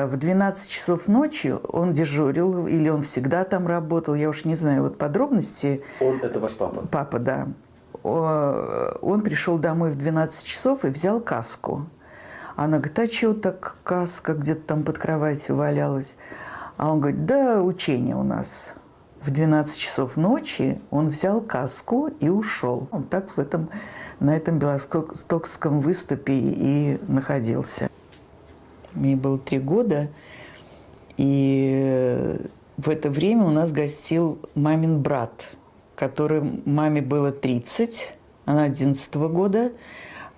В 12 часов ночи он дежурил, или он всегда там работал, я уж не знаю вот подробности. Он – это ваш папа? Папа, да. Он пришел домой в 12 часов и взял каску. Она говорит, а чего так каска где-то там под кроватью валялась? А он говорит, да, учение у нас. В 12 часов ночи он взял каску и ушел. Он так на этом белостокском выступе и находился. Мне было 3 года, и в это время у нас гостил мамин брат, который маме было 30, она 11-го года,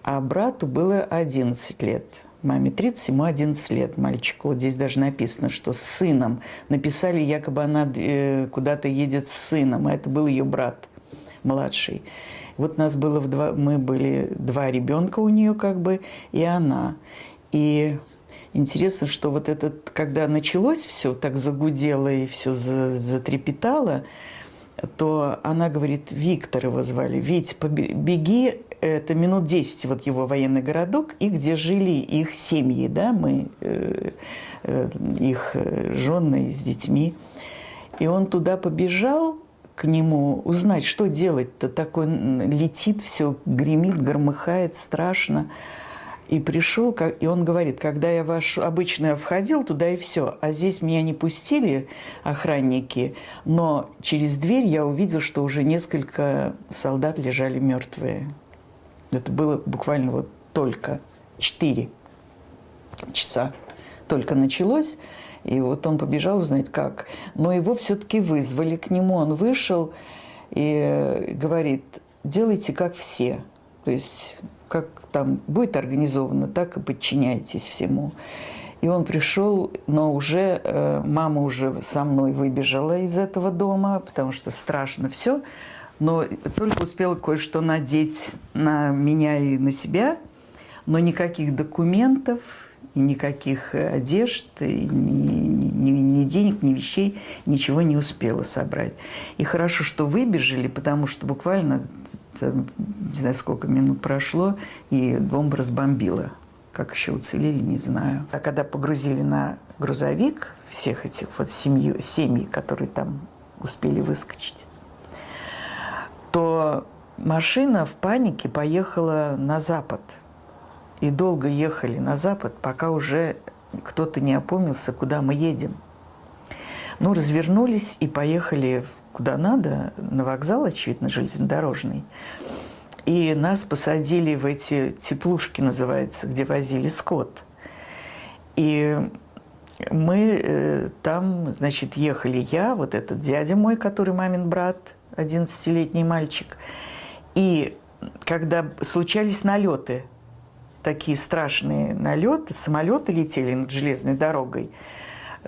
а брату было 11 лет. Маме 30, ему 11 лет, мальчику. Вот здесь даже написано, что с сыном. Написали, якобы она куда-то едет с сыном, а это был ее брат младший. Вот нас было мы были 2 ребенка у нее как бы, и она. И интересно, что вот этот, когда началось все, так загудело и все затрепетало, то она говорит, Виктор его звали, Вить, беги, это минут 10, вот его военный городок, и где жили их семьи, да, их жены с детьми. И он туда побежал к нему узнать, что делать-то, такой летит, все гремит, громыхает, страшно. И пришел, и он говорит, когда я обычно я входил туда и все, а здесь меня не пустили охранники, но через дверь я увидел, что уже несколько солдат лежали мертвые. Это было буквально вот только 4 часа. Только началось, и вот он побежал узнать, как. Но его все-таки вызвали к нему, он вышел и говорит, делайте как все, то есть как там будет организовано, так и подчиняйтесь всему. И он пришел, но уже мама уже со мной выбежала из этого дома, потому что страшно все. Но только успела кое-что надеть на меня и на себя, но никаких документов, и никаких одежд, и ни денег, ни вещей, ничего не успела собрать. И хорошо, что выбежали, потому что буквально, не знаю, сколько минут прошло, и бомба разбомбила. Как еще уцелели, не знаю. А когда погрузили на грузовик всех этих вот семьи, которые там успели выскочить, то машина в панике поехала на запад. И долго ехали на запад, пока уже кто-то не опомнился, куда мы едем. Ну, развернулись и поехали куда надо, на вокзал, очевидно, железнодорожный. И нас посадили в эти теплушки, называется, где возили скот. И мы там, значит, ехали я, вот этот дядя мой, который мамин брат, 11-летний мальчик. И когда случались налеты, такие страшные налеты, самолеты летели над железной дорогой,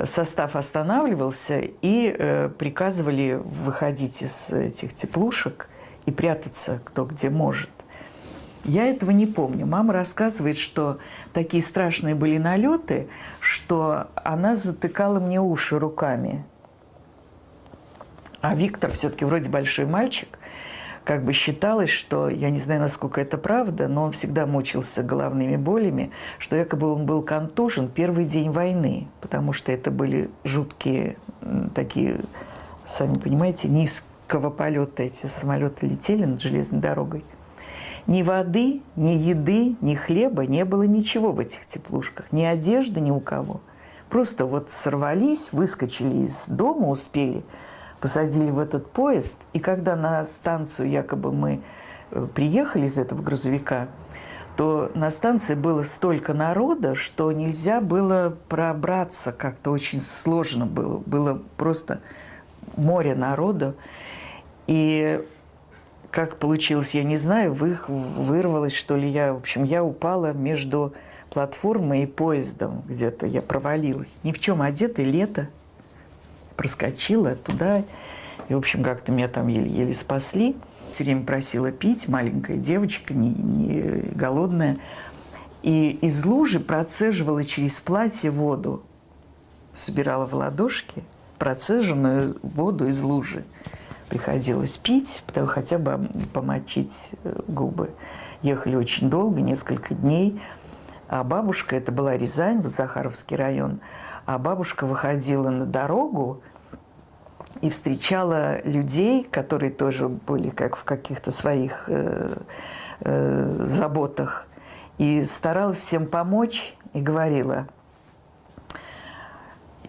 состав останавливался и приказывали выходить из этих теплушек и прятаться кто где может. Я этого не помню. Мама рассказывает, что такие страшные были налеты, что она затыкала мне уши руками. А Виктор все-таки вроде большой мальчик, как бы считалось, что, я не знаю, насколько это правда, но он всегда мучился головными болями, что якобы он был контужен первый день войны, потому что это были жуткие такие, сами понимаете, низкого полета эти самолеты летели над железной дорогой. Ни воды, ни еды, ни хлеба, не было ничего в этих теплушках, ни одежды ни у кого. Просто вот сорвались, выскочили из дома, успели, посадили в этот поезд, и когда на станцию якобы мы приехали из этого грузовика, то на станции было столько народа, что нельзя было пробраться, как-то очень сложно было. Было просто море народа. И как получилось, я не знаю, вырвалась, что ли, я. В общем, я упала между платформой и поездом где-то, я провалилась. Ни в чем одетая, лето. Проскочила туда, и, в общем, как-то меня там еле-еле спасли. Все время просила пить, маленькая девочка, не голодная. И из лужи процеживала через платье воду. Собирала в ладошки процеженную воду из лужи. Приходилось пить, потому хотя бы помочить губы. Ехали очень долго, несколько дней. А бабушка, это была Рязань, вот Захаровский район, а бабушка выходила на дорогу и встречала людей, которые тоже были как в каких-то своих заботах, и старалась всем помочь, и говорила: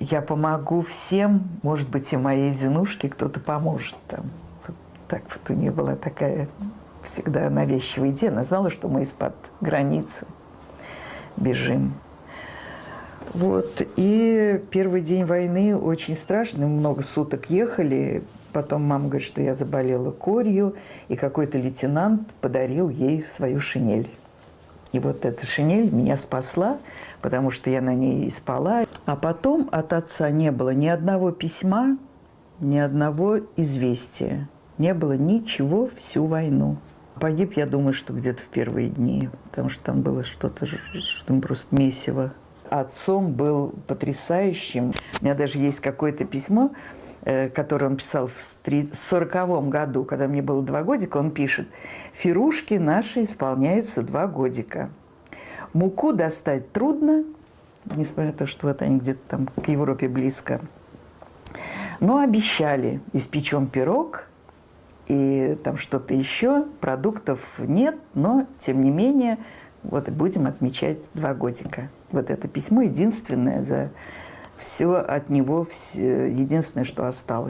я помогу всем, может быть, и моей Зинушке кто-то поможет там. Так вот у нее была такая всегда навязчивая идея. Она знала, что мы из-под границы бежим. Вот. И первый день войны очень страшный. Много суток ехали. Потом мама говорит, что я заболела корью, и какой-то лейтенант подарил ей свою шинель. И вот эта шинель меня спасла, потому что я на ней и спала. А потом от отца не было ни одного письма, ни одного известия. Не было ничего всю войну. Погиб, я думаю, что где-то в первые дни, потому что там было что-то просто месиво. Отцом был потрясающим. У меня даже есть какое-то письмо, которое он писал в 40-м году, когда мне было 2 годика. Он пишет: «Фирушке нашей исполняется 2 годика. Муку достать трудно, несмотря на то, что вот они где-то там к Европе близко. Но обещали, испечем пирог и там что-то еще. Продуктов нет, но тем не менее вот будем отмечать 2 годика». Вот это письмо единственное за все от него, единственное, что осталось.